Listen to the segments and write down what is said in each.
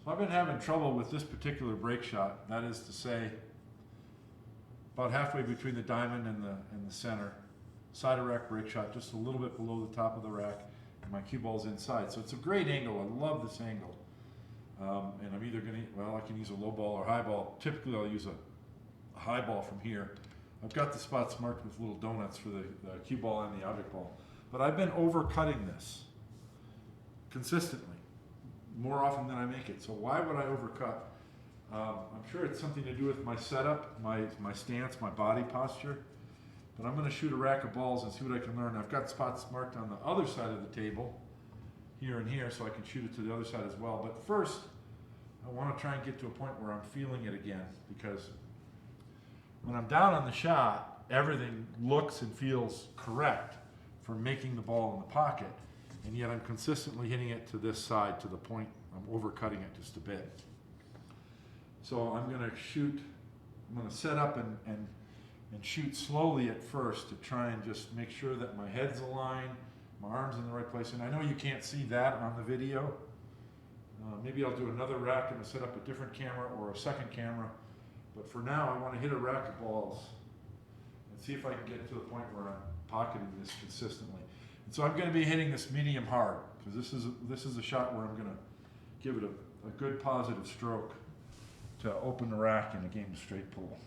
So I've been having trouble with this particular break shot. That is to say, about halfway between the diamond and the center, side of rack break shot, just a little bit below the top of the rack, and my cue ball's inside. So it's a great angle. I love this angle. And I'm either going to, well, I can use a low ball or high ball. Typically I'll use a high ball from here. I've got the spots marked with little donuts for the cue ball and the object ball. But I've been overcutting this consistently, more often than I make it. So why would I overcut? I'm sure it's something to do with my setup, my stance, my body posture. But I'm going to shoot a rack of balls and see what I can learn. I've got spots marked on the other side of the table, here and here, so I can shoot it to the other side as well. But first, I want to try and get to a point where I'm feeling it again, because when I'm down on the shot, everything looks and feels correct for making the ball in the pocket, and yet I'm consistently hitting it to this side to the point I'm overcutting it just a bit. So I'm going to shoot, I'm going to set up and shoot slowly at first to try and just make sure that my head's aligned, my arm's in the right place. And I know you can't see that on the video. Maybe I'll do another rack and I'll set up a different camera or a second camera. But for now, I want to hit a rack of balls and see if I can get to the point where I'm pocketing this consistently. And so I'm going to be hitting this medium hard, because this is a shot where I'm going to give it a good positive stroke to open the rack in a game of straight pool.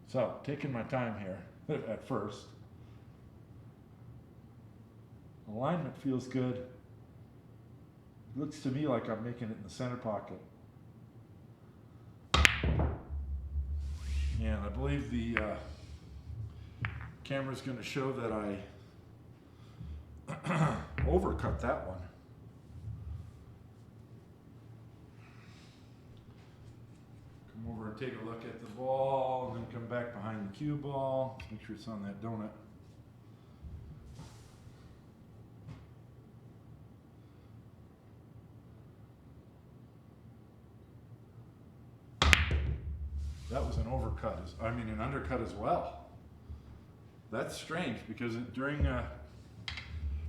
So, taking my time here at first. Alignment feels good. Looks to me like I'm making it in the center pocket. And I believe the camera's going to show that I overcut that one. Come over and take a look at the ball, and then come back behind the cue ball. Make sure it's on that donut. That was an overcut, an undercut as well. That's strange, because during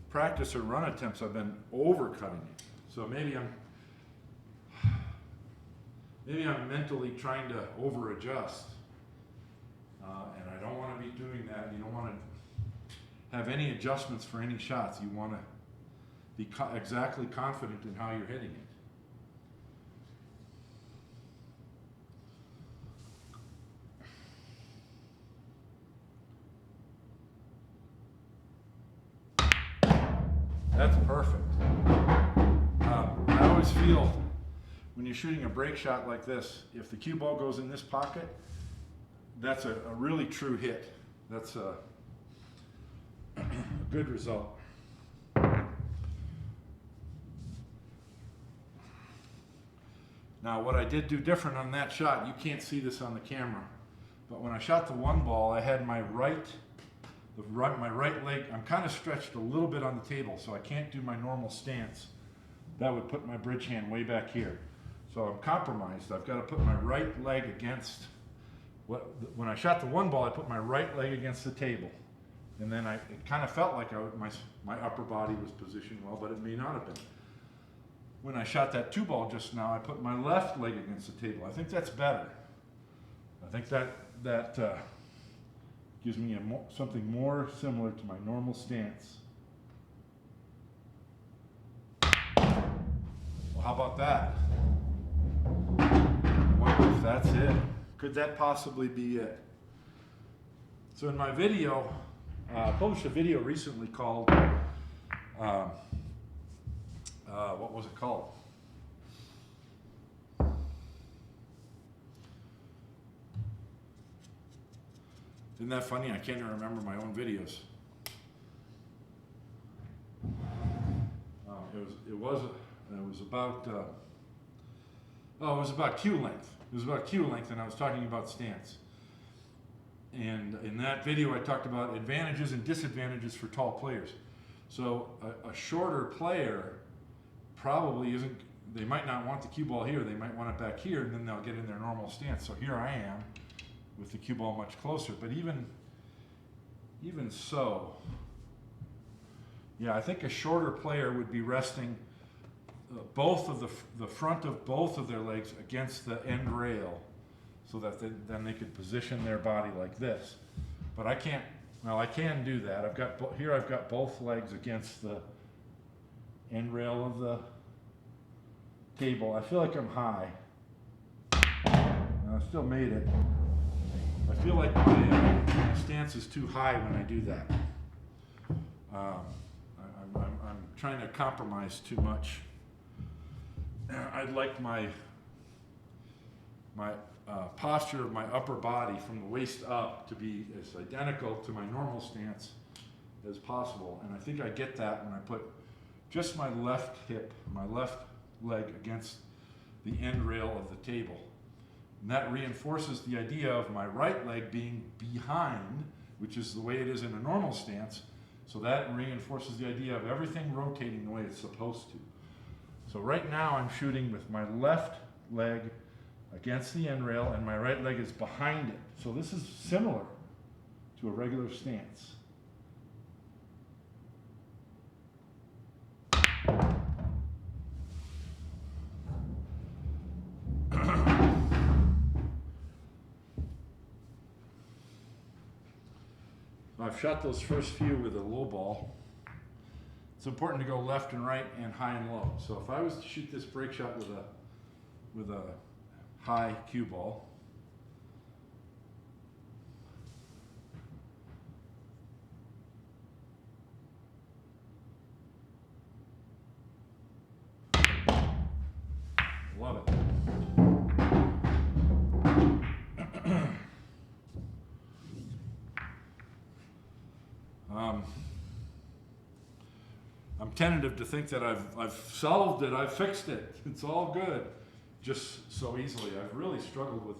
practice or run attempts, I've been overcutting it. So maybe I'm mentally trying to over-adjust, and I don't want to be doing that. You don't want to have any adjustments for any shots. You want to be exactly confident in how you're hitting it. That's perfect. I always feel when you're shooting a break shot like this, if the cue ball goes in this pocket, that's a really true hit. That's a good result. Now, what I did do different on that shot, you can't see this on the camera, but when I shot the one ball, I had my right leg, I'm kind of stretched a little bit on the table, so I can't do my normal stance. That would put my bridge hand way back here. So I'm compromised. I've got to put my right leg against, when I shot the one ball, I put my right leg against the table. And then it kind of felt like my upper body was positioned well, but it may not have been. When I shot that two ball just now, I put my left leg against the table. I think that's better. I think that gives me something more similar to my normal stance. Well, how about that? I wonder if that's it. Could that possibly be it? So in my video, I published a video recently called, what was it called? Isn't that funny? I can't even remember my own videos. It was about cue length. It was about cue length, and I was talking about stance. And in that video, I talked about advantages and disadvantages for tall players. So a shorter player probably isn't. They might not want the cue ball here. They might want it back here, and then they'll get in their normal stance. So here I am, with the cue ball much closer. But even so, yeah, I think a shorter player would be resting both of the front of both of their legs against the end rail, so that then they could position their body like this. But I can't. Well, I can do that. I've got both legs against the end rail of the table. I feel like I'm high. I still made it. I feel like my stance is too high when I do that. I'm trying to compromise too much. I'd like my posture of my upper body from the waist up to be as identical to my normal stance as possible. And I think I get that when I put just my left hip, my left leg against the end rail of the table. And that reinforces the idea of my right leg being behind, which is the way it is in a normal stance. So that reinforces the idea of everything rotating the way it's supposed to. So right now I'm shooting with my left leg against the end rail and my right leg is behind it. So this is similar to a regular stance. I've shot those first few with a low ball. It's important to go left and right and high and low. So if I was to shoot this break shot with a high cue ball, love it. I'm tentative to think that I've solved it, I've fixed it, it's all good, just so easily. I've really struggled with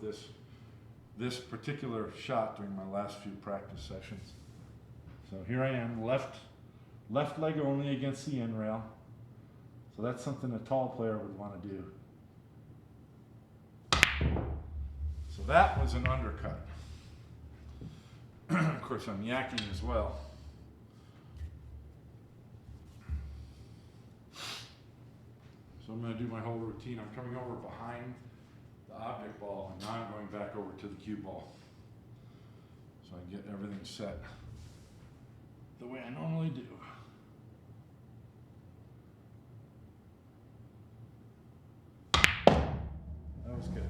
this particular shot during my last few practice sessions. So here I am, left leg only against the end rail. So that's something a tall player would want to do. So that was an undercut. Of course, I'm yakking as well. So I'm going to do my whole routine. I'm coming over behind the object ball, and now I'm going back over to the cue ball. So I get everything set the way I normally do. That was good.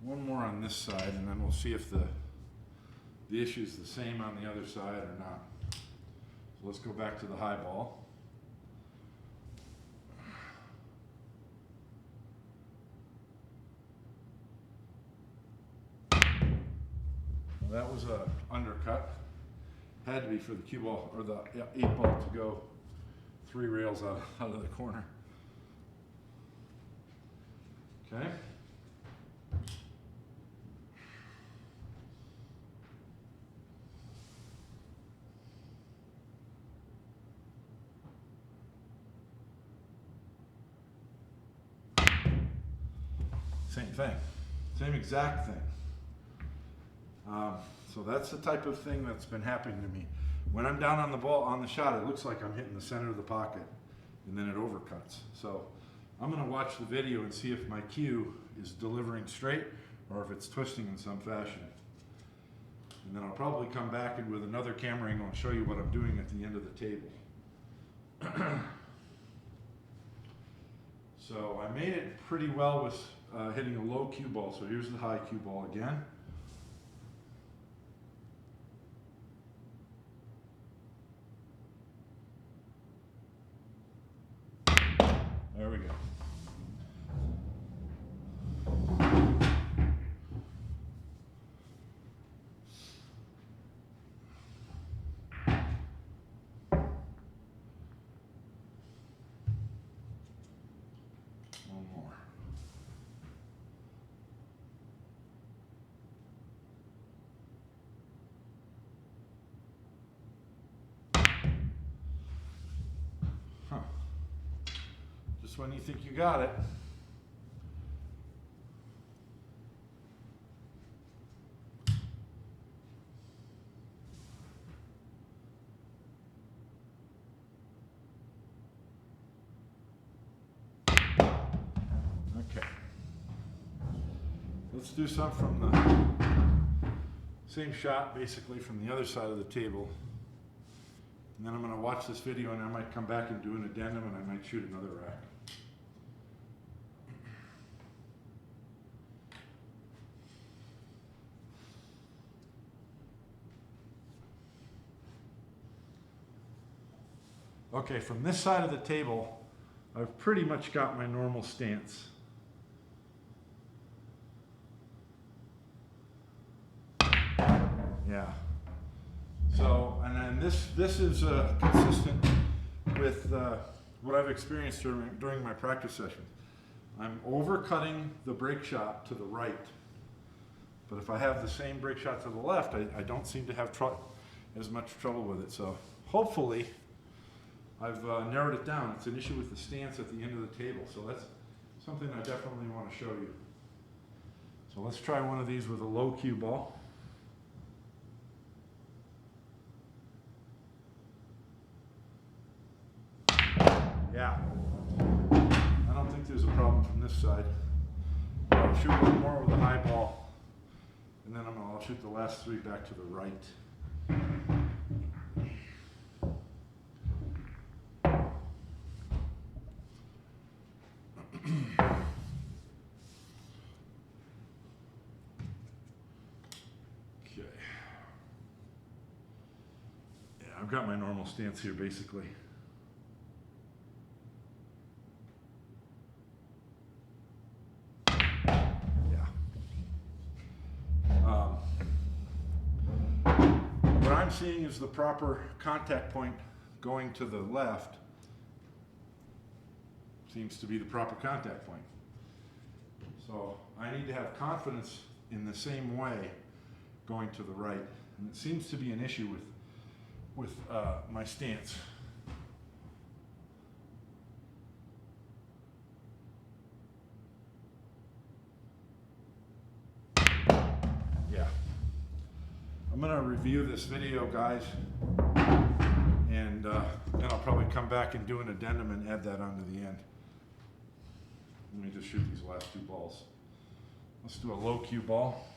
One more on this side, and then we'll see if the issue's the same on the other side or not. So let's go back to the high ball. Well, that was a undercut. Had to be for the cue ball, or the 8 ball to go 3 rails out of the corner. Okay. Same thing, same exact thing. So that's the type of thing that's been happening to me. When I'm down on the ball, on the shot, it looks like I'm hitting the center of the pocket, and then it overcuts. So I'm gonna watch the video and see if my cue is delivering straight or if it's twisting in some fashion. And then I'll probably come back and with another camera angle and show you what I'm doing at the end of the table. So I made it pretty well with hitting a low cue ball. So here's the high cue ball again. There we go. One more. Huh. Just when you think you got it. let's do some from the same shot, basically from the other side of the table. And then I'm going to watch this video and I might come back and do an addendum and I might shoot another rack. Okay, from this side of the table, I've pretty much got my normal stance. Yeah. So, and then this is consistent with what I've experienced during my practice sessions. I'm overcutting the break shot to the right, but if I have the same break shot to the left, I don't seem to have as much trouble with it. So hopefully I've narrowed it down. It's an issue with the stance at the end of the table, so that's something I definitely want to show you. So let's try one of these with a low cue ball. Yeah, I don't think there's a problem from this side. I'll shoot a little more with a high ball, and then I'll shoot the last three back to the right. Okay. Yeah, I've got my normal stance here basically. What I'm seeing is the proper contact point going to the left seems to be the proper contact point. So I need to have confidence in the same way going to the right. And it seems to be an issue with my stance. Yeah. I'm going to review this video, guys, and then I'll probably come back and do an addendum and add that onto the end. Let me just shoot these last two balls. Let's do a low cue ball.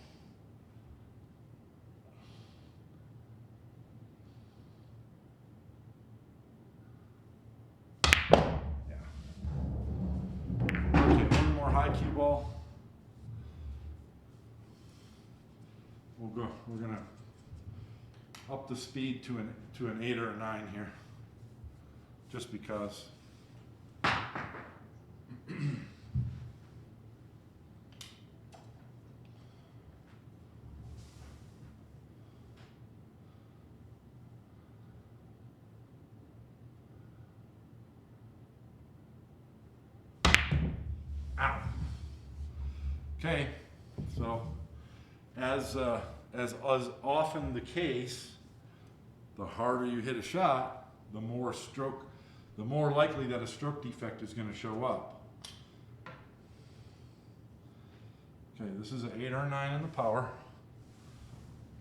Yeah. Okay, one more high cue ball. We're gonna up the speed to an 8 or a 9 here, just because. Ow. Okay, so as often the case, the harder you hit a shot, the more likely that a stroke defect is going to show up. Okay, this is an 8 or a 9 in the power.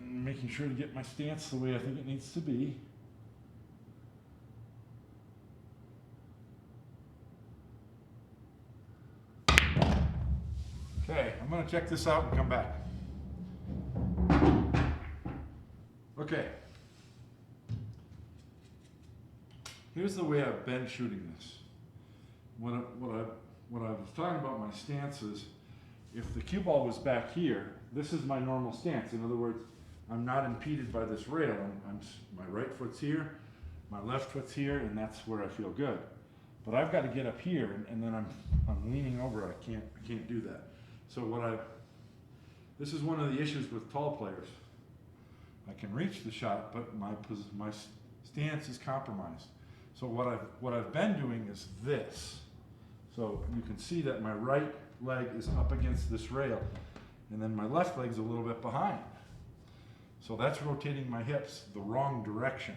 I'm making sure to get my stance the way I think it needs to be. Okay, I'm going to check this out and come back. Okay. Here's the way I've been shooting this. What I was talking about my stance is, if the cue ball was back here, this is my normal stance. In other words, I'm not impeded by this rail. My right foot's here, my left foot's here, and that's where I feel good. But I've got to get up here, and then I'm leaning over. I can't do that. So this is one of the issues with tall players. I can reach the shot, but my stance is compromised. So what I've been doing is this. So you can see that my right leg is up against this rail, and then my left leg's a little bit behind. So that's rotating my hips the wrong direction.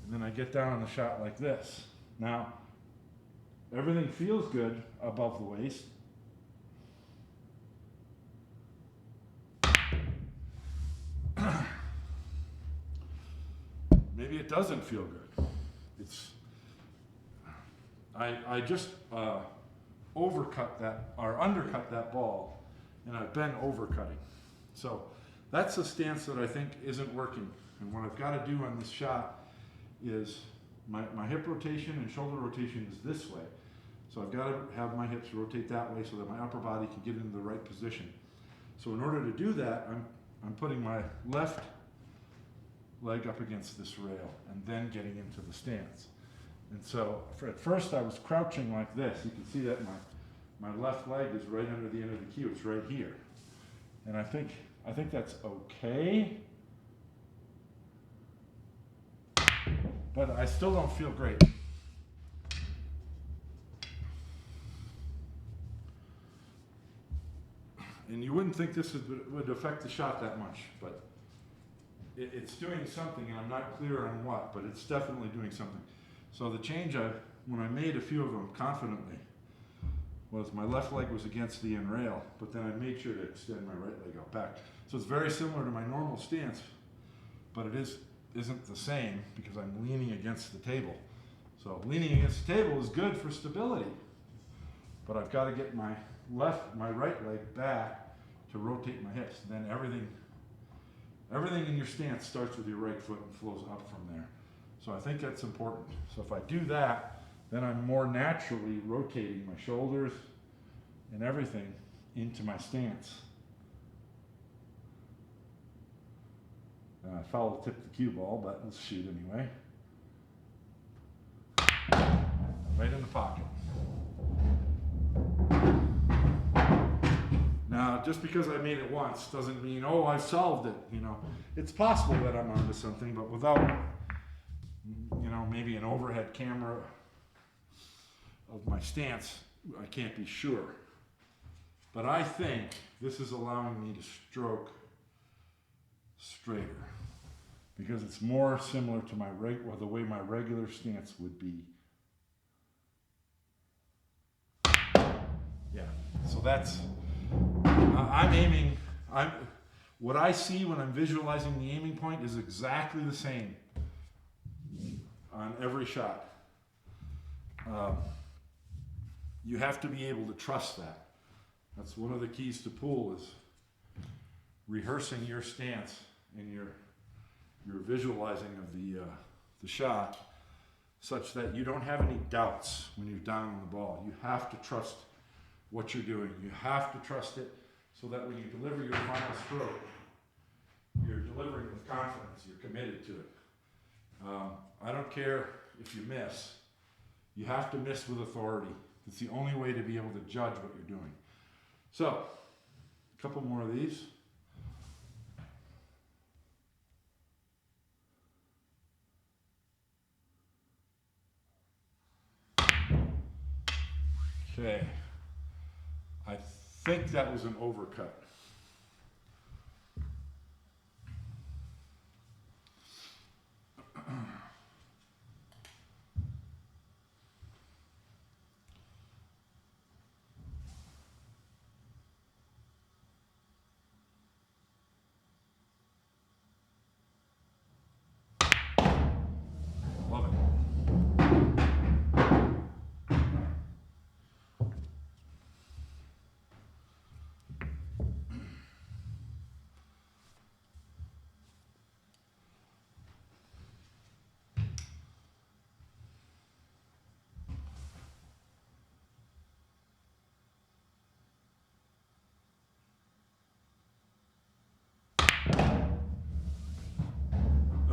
And then I get down on the shot like this. Now, everything feels good above the waist. Maybe it doesn't feel good. I just undercut that ball, and I've been overcutting. So that's a stance that I think isn't working. And what I've got to do on this shot is my hip rotation and shoulder rotation is this way. So I've got to have my hips rotate that way so that my upper body can get into the right position. So in order to do that, I'm putting my left leg up against this rail and then getting into the stance. And so at first I was crouching like this. You can see that my left leg is right under the end of the cue. It's right here. And I think that's okay. But I still don't feel great. And you wouldn't think this would affect the shot that much, but it's doing something, and I'm not clear on what, but it's definitely doing something. So the change when I made a few of them confidently, was my left leg was against the end rail, but then I made sure to extend my right leg out back. So it's very similar to my normal stance, but it isn't the same because I'm leaning against the table. So leaning against the table is good for stability, but I've got to get my right leg back to rotate my hips. And then everything in your stance starts with your right foot and flows up from there. So I think that's important. So if I do that, then I'm more naturally rotating my shoulders and everything into my stance. I foul tipped the cue ball, but let's shoot anyway. Right in the pocket. Now, just because I made it once doesn't mean, oh, I've solved it. You know, it's possible that I'm onto something, but without, you know, maybe an overhead camera of my stance, I can't be sure. But I think this is allowing me to stroke straighter because it's more similar to the way my regular stance would be. Yeah, so that's, I'm aiming, what I see when I'm visualizing the aiming point is exactly the same on every shot. You have to be able to trust that. That's one of the keys to pool is rehearsing your stance and your visualizing of the shot such that you don't have any doubts when you're down on the ball. You have to trust what you're doing. You have to trust it so that when you deliver your final stroke, you're delivering with confidence. You're committed to it. I don't care if you miss. You have to miss with authority. It's the only way to be able to judge what you're doing. So, a couple more of these. Okay. I think that was an overcut. Love it.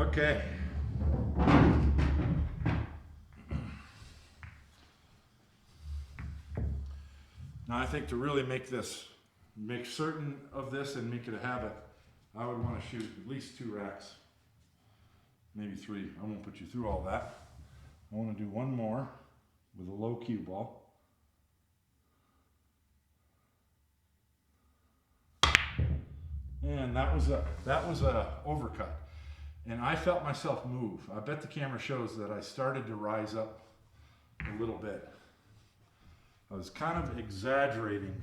Okay. Now I think to really make certain of this and make it a habit, I would want to shoot at least 2 racks, maybe 3. I won't put you through all that. I want to do one more with a low cue ball. And that was a overcut. And I felt myself move. I bet the camera shows that I started to rise up a little bit. I was kind of exaggerating.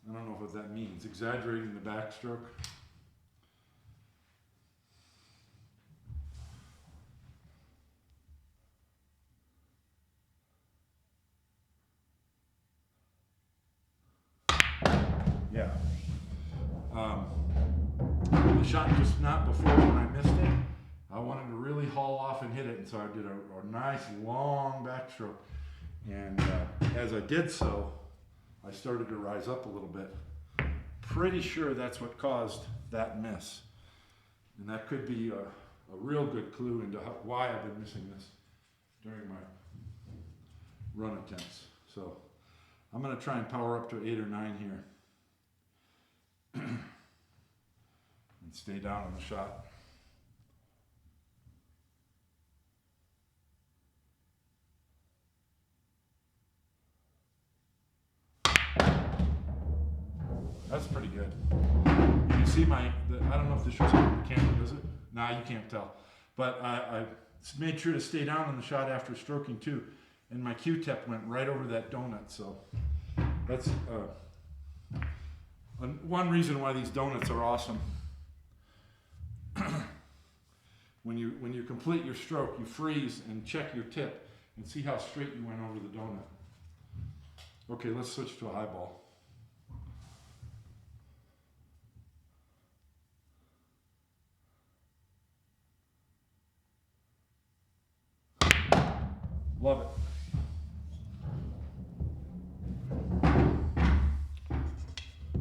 I don't know what that means. Exaggerating the backstroke. The shot just not before when I missed it, I wanted to really haul off and hit it, and so I did a nice long backstroke. And as I did so, I started to rise up a little bit. Pretty sure that's what caused that miss. And that could be a real good clue into why I've been missing this during my run attempts. So I'm going to try and power up to 8 or 9 here. And stay down on the shot. That's pretty good. You can see I don't know if this shows up on the camera, does it? Nah, you can't tell. But I made sure to stay down on the shot after stroking too. And my Q-tip went right over that donut, so that's one reason why these donuts are awesome. When you complete your stroke, you freeze and check your tip and see how straight you went over the donut. Okay, let's switch to a high ball. Love it.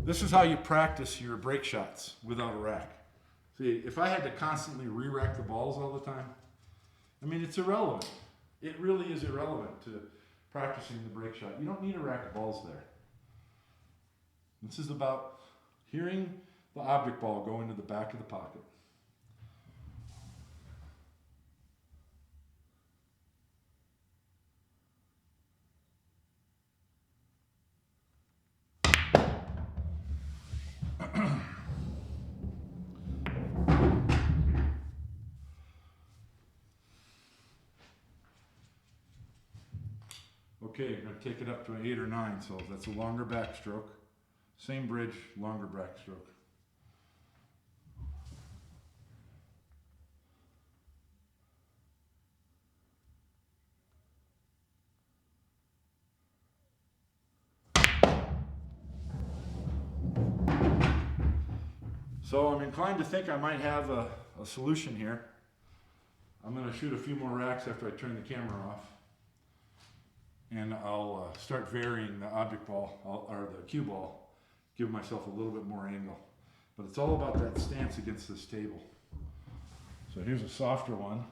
This is how you practice your break shots without a rack. See, if I had to constantly re-rack the balls all the time, I mean, it's irrelevant. It really is irrelevant to practicing the break shot. You don't need a rack of balls there. This is about hearing the object ball go into the back of the pocket. Okay, you're going to take it up to an 8 or 9, so that's a longer backstroke. Same bridge, longer backstroke. So I'm inclined to think I might have a solution here. I'm going to shoot a few more racks after I turn the camera off. And I'll start varying the object ball, or the cue ball, give myself a little bit more angle. But it's all about that stance against this table. So here's a softer one.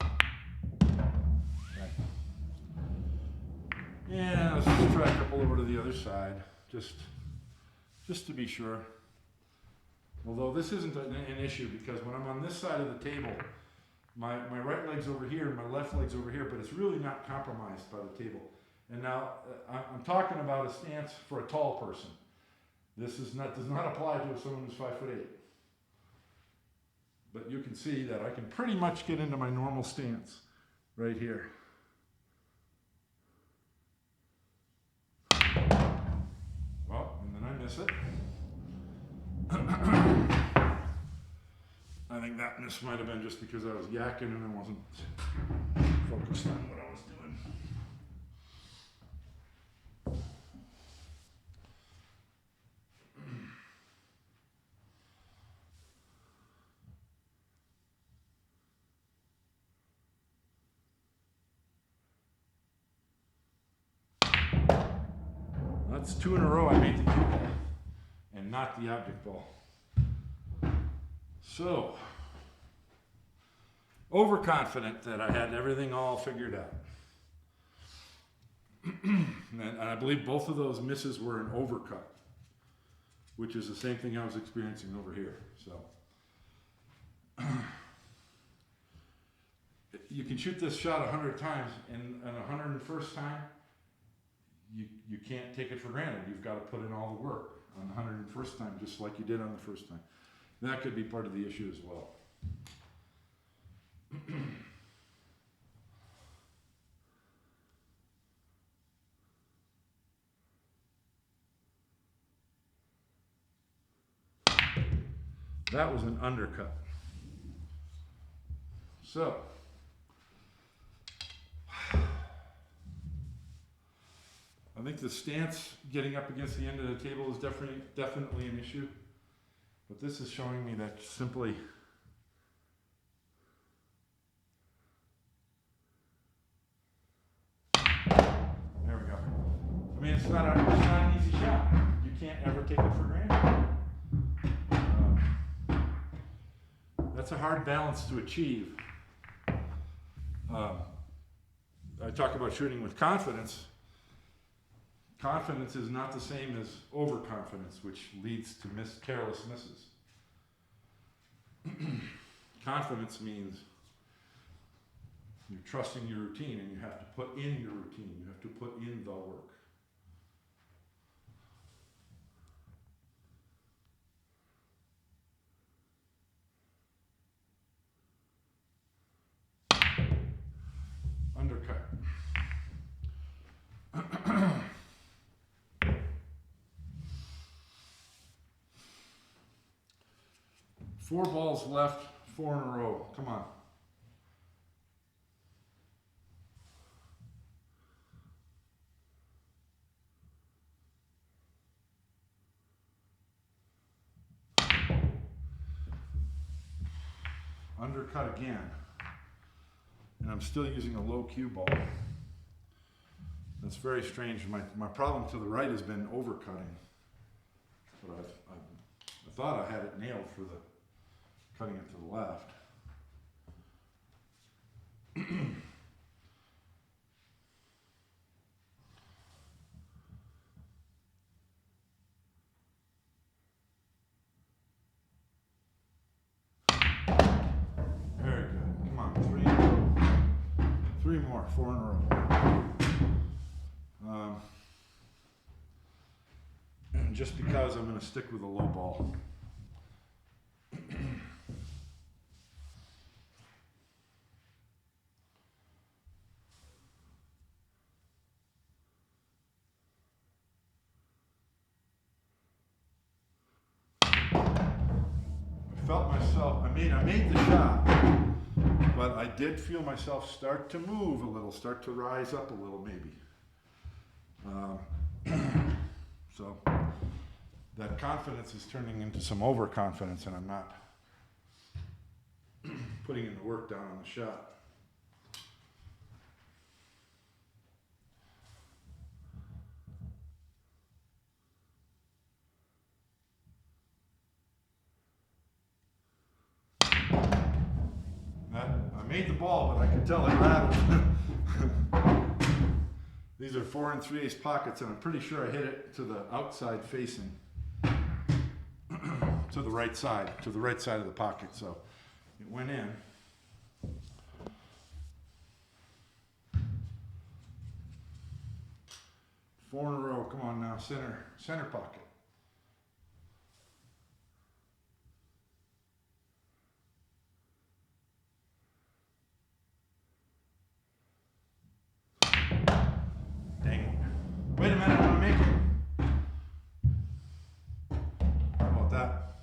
Okay. Yeah, let's just try a couple over to the other side, just to be sure. Although this isn't an issue, because when I'm on this side of the table, my right leg's over here and my left leg's over here, but it's really not compromised by the table. And now I'm talking about a stance for a tall person. This does not apply to someone who's 5'8". But you can see that I can pretty much get into my normal stance right here. Well, and then I miss it. I think that miss might have been just because I was yakking and I wasn't focused on what I was doing. That's 2 in a row I made the cue ball and not the object ball. So, overconfident that I had everything all figured out. And I believe both of those misses were an overcut, which is the same thing I was experiencing over here. So, you can shoot this shot 100 times, and on the 101st time, you can't take it for granted. You've got to put in all the work on the 101st time, just like you did on the first time. That could be part of the issue as well. That was an undercut. So, think the stance getting up against the end of the table is definitely an issue. But this is showing me that simply there we go. I mean, it's not an easy shot. You can't ever take it for granted. That's a hard balance to achieve. I talk about shooting with confidence. Confidence is not the same as overconfidence, which leads to careless misses. Confidence means you're trusting your routine, and you have to put in your routine. You have to put in the work. Undercut. 4 balls left, 4 in a row. Come on. Undercut again. And I'm still using a low cue ball. That's very strange. My problem to the right has been overcutting. But I thought I had it nailed for the cutting it to the left. Very good. Come on, 3 in a row. 3 more, 4 in a row. And just because I'm going to stick with a low ball. Felt myself, I made the shot, but I did feel myself start to move a little, start to rise up a little maybe. So that confidence is turning into some overconfidence, and I'm not putting in the work down on the shot. I made the ball, but I could tell it rattled. These are 4 3/8 pockets, and I'm pretty sure I hit it to the outside facing, to the right side of the pocket. So it went in. Four in a row. Come on now, center pocket. Wait a minute, I'm gonna make it. How about that?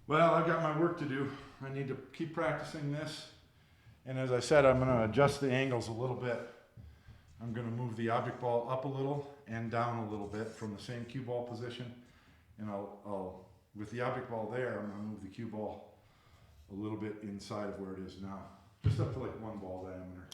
Well, I've got my work to do. I need to keep practicing this. And as I said, I'm gonna adjust the angles a little bit. I'm gonna move the object ball up a little and down a little bit from the same cue ball position. And I'll with the object ball there, I'm gonna move the cue ball a little bit inside of where it is now. Just up to like 1 ball diameter.